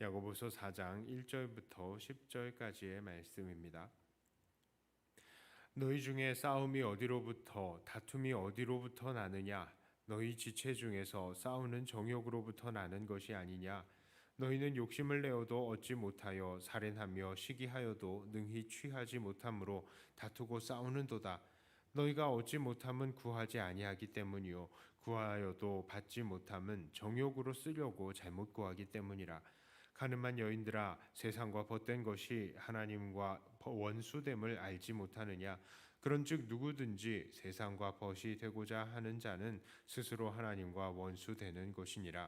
야고보서 4장 1절부터 10절까지의 말씀입니다. 너희 중에 싸움이 어디로부터 다툼이 어디로부터 나느냐? 너희 지체 중에서 싸우는 정욕으로부터 나는 것이 아니냐? 너희는 욕심을 내어도 얻지 못하여 살인하며 시기하여도 능히 취하지 못함으로 다투고 싸우는도다. 너희가 얻지 못함은 구하지 아니하기 때문이요 구하여도 받지 못함은 정욕으로 쓰려고 잘못 구하기 때문이라. 가늠한 여인들아, 세상과 벗된 것이 하나님과 원수됨을 알지 못하느냐? 그런즉 누구든지 세상과 벗이 되고자 하는 자는 스스로 하나님과 원수되는 것이니라.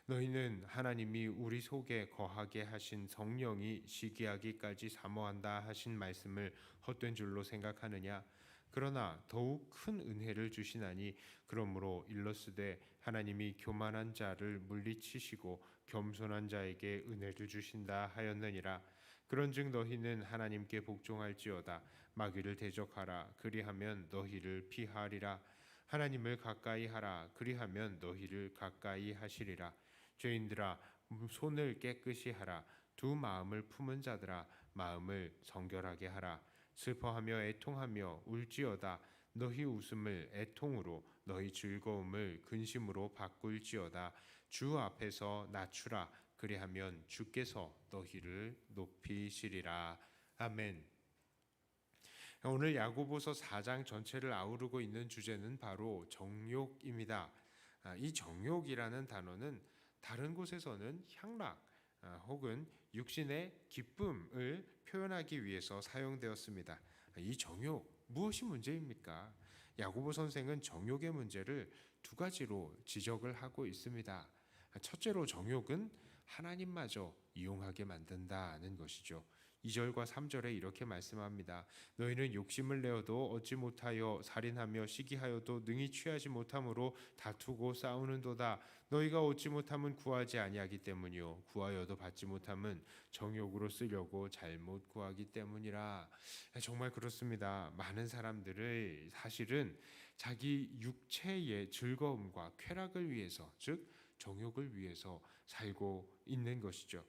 너희는 하나님이 우리 속에 거하게 하신 성령이 시기하기까지 사모한다 하신 말씀을 헛된 줄로 생각하느냐? 그러나 더욱 큰 은혜를 주시나니 그러므로 일러스되 하나님이 교만한 자를 물리치시고 겸손한 자에게 은혜를 주신다 하였느니라. 그런즉 너희는 하나님께 복종할지어다. 마귀를 대적하라. 그리하면 너희를 피하리라. 하나님을 가까이 하라. 그리하면 너희를 가까이 하시리라. 죄인들아, 손을 깨끗이 하라. 두 마음을 품은 자들아, 마음을 정결하게 하라. 슬퍼하며 애통하며 울지어다. 너희 웃음을 애통으로 너희 즐거움을 근심으로 바꿀지어다. 주 앞에서 낮추라. 그리하면 주께서 너희를 높이시리라. 아멘. 오늘 야고보서 4장 전체를 아우르고 있는 주제는 바로 정욕입니다. 이 정욕이라는 단어는 다른 곳에서는 향락 혹은 육신의 기쁨을 표현하기 위해서 사용되었습니다. 이 정욕, 무엇이 문제입니까? 야고보 선생은 정욕의 문제를 두 가지로 지적을 하고 있습니다. 첫째로 정욕은 하나님마저 이용하게 만든다는 것이죠. 2절과 3절에 이렇게 말씀합니다. 너희는 욕심을 내어도 얻지 못하여 살인하며 시기하여도 능히 취하지 못함으로 다투고 싸우는도다. 너희가 얻지 못함은 구하지 아니하기 때문이요 구하여도 받지 못함은 정욕으로 쓰려고 잘못 구하기 때문이라. 정말 그렇습니다. 많은 사람들의 사실은 자기 육체의 즐거움과 쾌락을 위해서, 즉 정욕을 위해서 살고 있는 것이죠.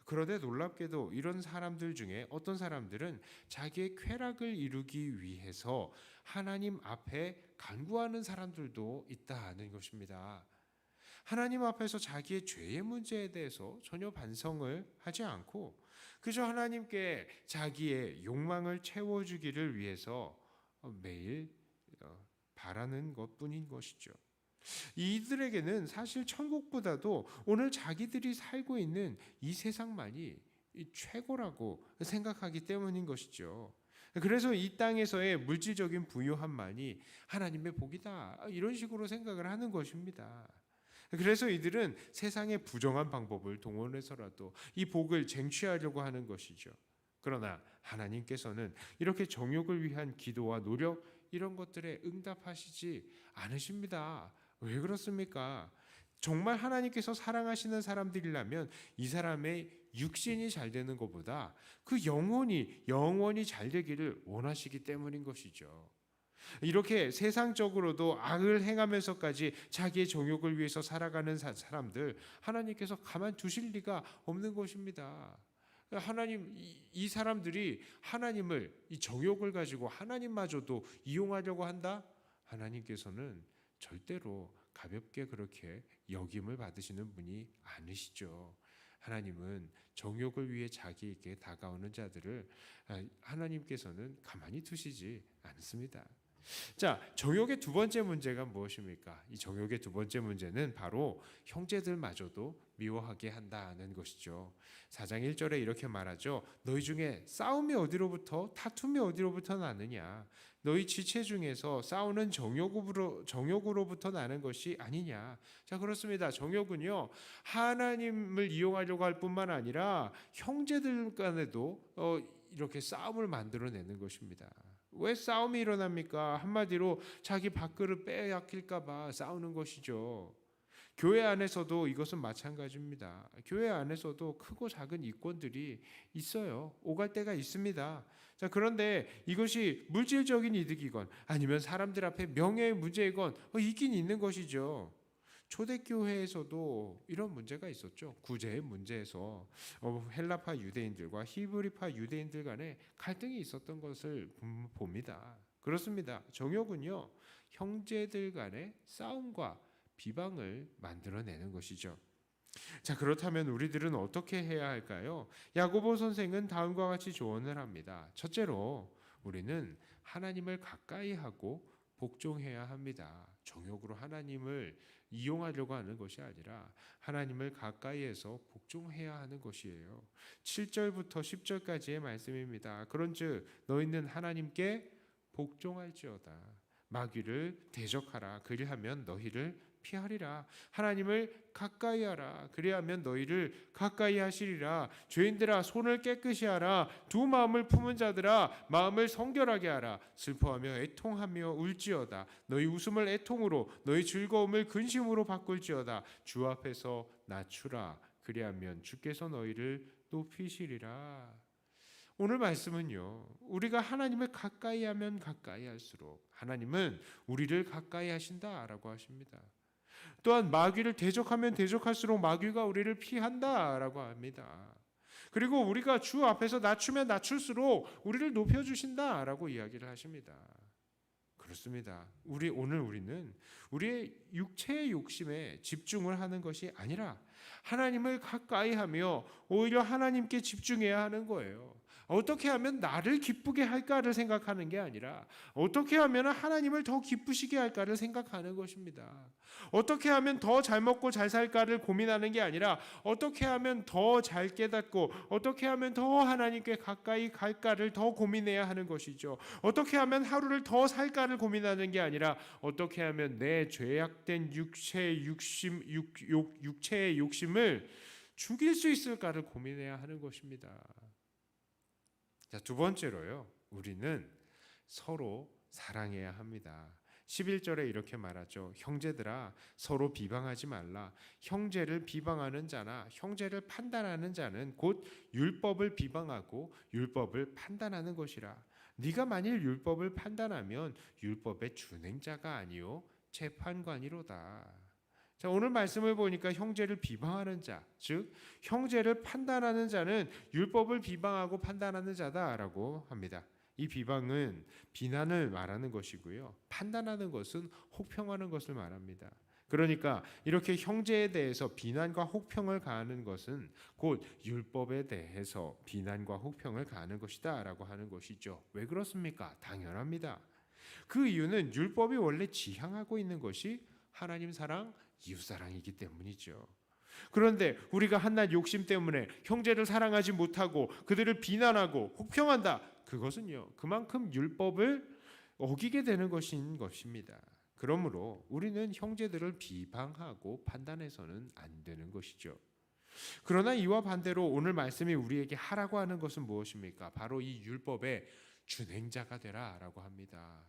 그런데 놀랍게도 이런 사람들 중에 어떤 사람들은 자기의 쾌락을 이루기 위해서 하나님 앞에 간구하는 사람들도 있다는 것입니다. 하나님 앞에서 자기의 죄의 문제에 대해서 전혀 반성을 하지 않고 그저 하나님께 자기의 욕망을 채워주기를 위해서 매일 바라는 것뿐인 것이죠. 이들에게는 사실 천국보다도 오늘 자기들이 살고 있는 이 세상만이 최고라고 생각하기 때문인 것이죠. 그래서 이 땅에서의 물질적인 부유함만이 하나님의 복이다, 이런 식으로 생각을 하는 것입니다. 그래서 이들은 세상의 부정한 방법을 동원해서라도 이 복을 쟁취하려고 하는 것이죠. 그러나 하나님께서는 이렇게 정욕을 위한 기도와 노력, 이런 것들에 응답하시지 않으십니다. 왜 그렇습니까? 정말 하나님께서 사랑하시는 사람들이라면 이 사람의 육신이 잘 되는 것보다 그 영원히 잘 되기를 원하시기 때문인 것이죠. 이렇게 세상적으로도 악을 행하면서까지 자기의 정욕을 위해서 살아가는 사람들, 하나님께서 가만두실 리가 없는 것입니다. 하나님, 이 사람들이 하나님을, 이 정욕을 가지고 하나님마저도 이용하려고 한다? 하나님께서는 절대로 가볍게 그렇게 역임을 받으시는 분이 아니시죠. 하나님은 정욕을 위해 자기에게 다가오는 자들을 하나님께서는 가만히 두시지 않습니다. 자, 정욕의 두 번째 문제가 무엇입니까? 이 정욕의 두 번째 문제는 바로 형제들마저도 미워하게 한다는 것이죠. 4장 1절에 이렇게 말하죠. 너희 중에 싸움이 어디로부터 다툼이 어디로부터 나느냐? 너희 지체 중에서 싸우는 정욕으로부터 나는 것이 아니냐? 자, 그렇습니다. 정욕은요, 하나님을 이용하려고 할 뿐만 아니라 형제들 간에도 이렇게 싸움을 만들어내는 것입니다. 왜 싸움이 일어납니까? 한마디로 자기 밥그릇 빼앗길까 봐 싸우는 것이죠. 교회 안에서도 이것은 마찬가지입니다. 교회 안에서도 크고 작은 이권들이 있어요. 오갈 때가 있습니다. 자, 그런데 이것이 물질적인 이득이건 아니면 사람들 앞에 명예의 문제이건 있긴 있는 것이죠. 초대교회에서도 이런 문제가 있었죠. 구제의 문제에서 헬라파 유대인들과 히브리파 유대인들 간에 갈등이 있었던 것을 봅니다. 그렇습니다. 정욕은요, 형제들 간의 싸움과 비방을 만들어내는 것이죠. 자, 그렇다면 우리들은 어떻게 해야 할까요? 야고보 선생은 다음과 같이 조언을 합니다. 첫째로 우리는 하나님을 가까이 하고 복종해야 합니다. 정욕으로 하나님을 이용하려고 하는 것이 아니라 하나님을 가까이해서 복종해야 하는 것이에요. 7절부터 10절까지의 말씀입니다. 그런즉 너희는 하나님께 복종할지어다. 마귀를 대적하라. 그리하면 너희를 피하리라. 하나님을 가까이 하라. 그리하면 너희를 가까이 하시리라. 죄인들아 손을 깨끗이 하라. 두 마음을 품은 자들아 마음을 성결하게 하라. 슬퍼하며 애통하며 울지어다. 너희 웃음을 애통으로 너희 즐거움을 근심으로 바꿀지어다. 주 앞에서 낮추라. 그리하면 주께서 너희를 높이시리라. 오늘 말씀은요, 우리가 하나님을 가까이 하면 가까이 할수록 하나님은 우리를 가까이 하신다라고 하십니다. 또한 마귀를 대적하면 대적할수록 마귀가 우리를 피한다라고 합니다. 그리고 우리가 주 앞에서 낮추면 낮출수록 우리를 높여주신다라고 이야기를 하십니다. 그렇습니다. 오늘 우리는 우리의 육체의 욕심에 집중을 하는 것이 아니라 하나님을 가까이 하며 오히려 하나님께 집중해야 하는 거예요. 어떻게 하면 나를 기쁘게 할까를 생각하는 게 아니라 어떻게 하면 하나님을 더 기쁘시게 할까를 생각하는 것입니다. 어떻게 하면 더 잘 먹고 잘 살까를 고민하는 게 아니라 어떻게 하면 더 잘 깨닫고 어떻게 하면 더 하나님께 가까이 갈까를 더 고민해야 하는 것이죠. 어떻게 하면 하루를 더 살까를 고민하는 게 아니라 어떻게 하면 내 죄악된 육체의 욕심을 죽일 수 있을까를 고민해야 하는 것입니다. 자, 두 번째로요. 우리는 서로 사랑해야 합니다. 11절에 이렇게 말하죠. 형제들아 서로 비방하지 말라. 형제를 비방하는 자나 형제를 판단하는 자는 곧 율법을 비방하고 율법을 판단하는 것이라. 네가 만일 율법을 판단하면 율법의 준행자가 아니요 재판관이로다. 자, 오늘 말씀을 보니까 형제를 비방하는 자, 즉 형제를 판단하는 자는 율법을 비방하고 판단하는 자다라고 합니다. 이 비방은 비난을 말하는 것이고요. 판단하는 것은 혹평하는 것을 말합니다. 그러니까 이렇게 형제에 대해서 비난과 혹평을 가하는 것은 곧 율법에 대해서 비난과 혹평을 가하는 것이다라고 하는 것이죠. 왜 그렇습니까? 당연합니다. 그 이유는 율법이 원래 지향하고 있는 것이 하나님 사랑, 이웃 사랑이기 때문이죠. 그런데 우리가 한낱 욕심 때문에 형제를 사랑하지 못하고 그들을 비난하고 혹평한다. 그것은요, 그만큼 율법을 어기게 되는 것인 것입니다. 그러므로 우리는 형제들을 비방하고 판단해서는 안 되는 것이죠. 그러나 이와 반대로 오늘 말씀이 우리에게 하라고 하는 것은 무엇입니까? 바로 이 율법의 준행자가 되라라고 합니다.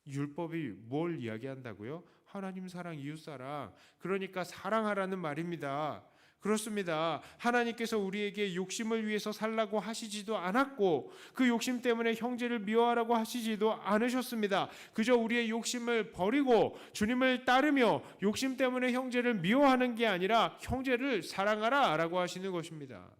율법이 뭘 이야기한다고요? 하나님 사랑, 이웃 사랑. 그러니까 사랑하라는 말입니다. 그렇습니다. 하나님께서 우리에게 욕심을 위해서 살라고 하시지도 않았고 그 욕심 때문에 형제를 미워하라고 하시지도 않으셨습니다. 그저 우리의 욕심을 버리고 주님을 따르며 욕심 때문에 형제를 미워하는 게 아니라 형제를 사랑하라라고 하시는 것입니다.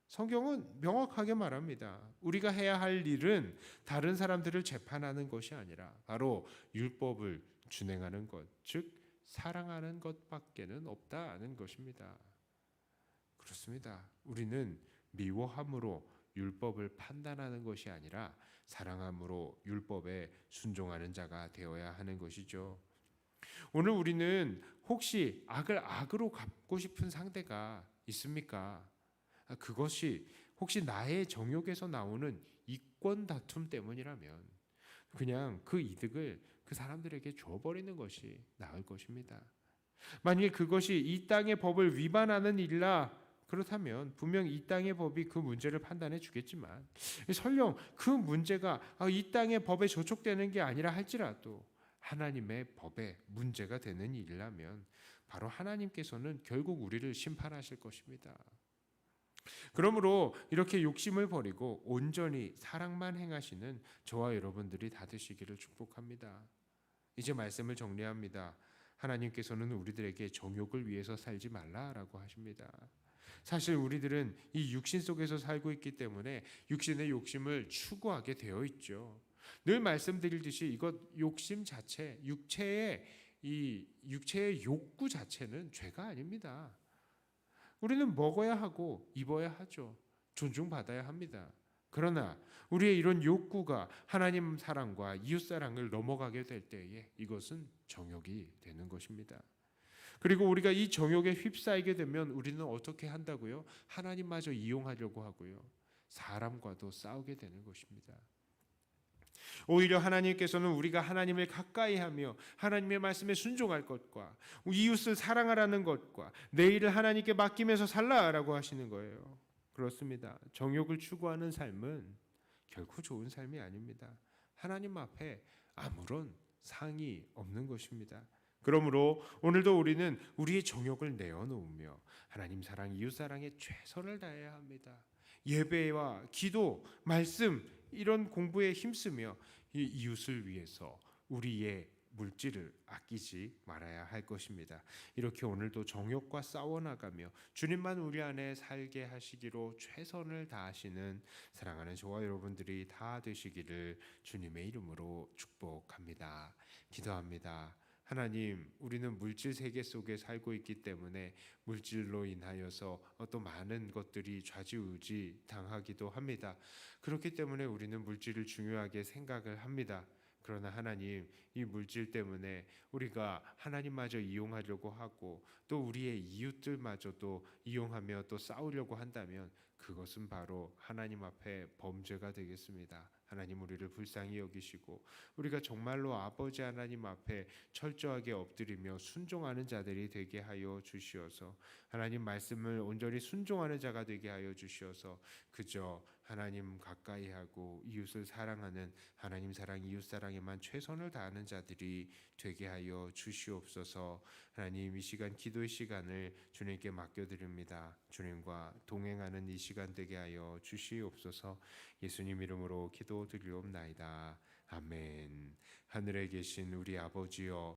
성경은 명확하게 말합니다. 우리가 해야 할 일은 다른 사람들을 재판하는 것이 아니라 바로 율법을 준행하는 것, 즉 사랑하는 것밖에는 없다는 것입니다. 그렇습니다. 우리는 미워함으로 율법을 판단하는 것이 아니라 사랑함으로 율법에 순종하는 자가 되어야 하는 것이죠. 오늘 우리는 혹시 악을 악으로 갚고 싶은 상대가 있습니까? 그것이 혹시 나의 정욕에서 나오는 이권 다툼 때문이라면 그냥 그 이득을 그 사람들에게 줘버리는 것이 나을 것입니다. 만일 그것이 이 땅의 법을 위반하는 일이라 그렇다면 분명 이 땅의 법이 그 문제를 판단해 주겠지만 설령 그 문제가 이 땅의 법에 저촉되는 게 아니라 할지라도 하나님의 법에 문제가 되는 일이라면 바로 하나님께서는 결국 우리를 심판하실 것입니다. 그러므로 이렇게 욕심을 버리고 온전히 사랑만 행하시는 저와 여러분들이 다 되시기를 축복합니다. 이제 말씀을 정리합니다. 하나님께서는 우리들에게 정욕을 위해서 살지 말라라고 하십니다. 사실 우리들은 이 육신 속에서 살고 있기 때문에 육신의 욕심을 추구하게 되어 있죠. 늘 말씀드리듯이 이것 욕심 자체, 육체의 욕구 자체는 죄가 아닙니다. 우리는 먹어야 하고 입어야 하죠. 존중받아야 합니다. 그러나 우리의 이런 욕구가 하나님 사랑과 이웃 사랑을 넘어가게 될 때에 이것은 정욕이 되는 것입니다. 그리고 우리가 이 정욕에 휩싸이게 되면 우리는 어떻게 한다고요? 하나님마저 이용하려고 하고요. 사람과도 싸우게 되는 것입니다. 오히려 하나님께서는 우리가 하나님을 가까이하며 하나님의 말씀에 순종할 것과 이웃을 사랑하라는 것과 내일을 하나님께 맡기면서 살라라고 하시는 거예요. 그렇습니다. 정욕을 추구하는 삶은 결코 좋은 삶이 아닙니다. 하나님 앞에 아무런 상이 없는 것입니다. 그러므로 오늘도 우리는 우리의 정욕을 내어놓으며 하나님 사랑, 이웃 사랑에 최선을 다해야 합니다. 예배와 기도, 말씀 이런 공부에 힘쓰며 이 이웃을 위해서 우리의 물질을 아끼지 말아야 할 것입니다. 이렇게 오늘도 정욕과 싸워나가며 주님만 우리 안에 살게 하시기로 최선을 다하시는 사랑하는 저와 여러분들이 다 되시기를 주님의 이름으로 축복합니다. 기도합니다. 하나님, 우리는 물질 세계 속에 살고 있기 때문에 물질로 인하여서 또 많은 것들이 좌지우지 당하기도 합니다. 그렇기 때문에 우리는 물질을 중요하게 생각을 합니다. 그러나 하나님, 이 물질 때문에 우리가 하나님마저 이용하려고 하고 또 우리의 이웃들마저도 이용하며 또 싸우려고 한다면 그것은 바로 하나님 앞에 범죄가 되겠습니다. 하나님 우리를 불쌍히 여기시고 우리가 정말로 아버지 하나님 앞에 철저하게 엎드리며 순종하는 자들이 되게 하여 주시어서 하나님 말씀을 온전히 순종하는 자가 되게 하여 주시어서 그저 하나님 가까이 하고 이웃을 사랑하는 하나님 사랑 이웃 사랑에만 최선을 다하는 자들이 되게 하여 주시옵소서. 하나님 이 시간 기도의 시간을 주님께 맡겨드립니다. 주님과 동행하는 이 시간 되게 하여 주시옵소서. 예수님 이름으로 기도드리옵나이다. 아멘. 하늘에 계신 우리 아버지여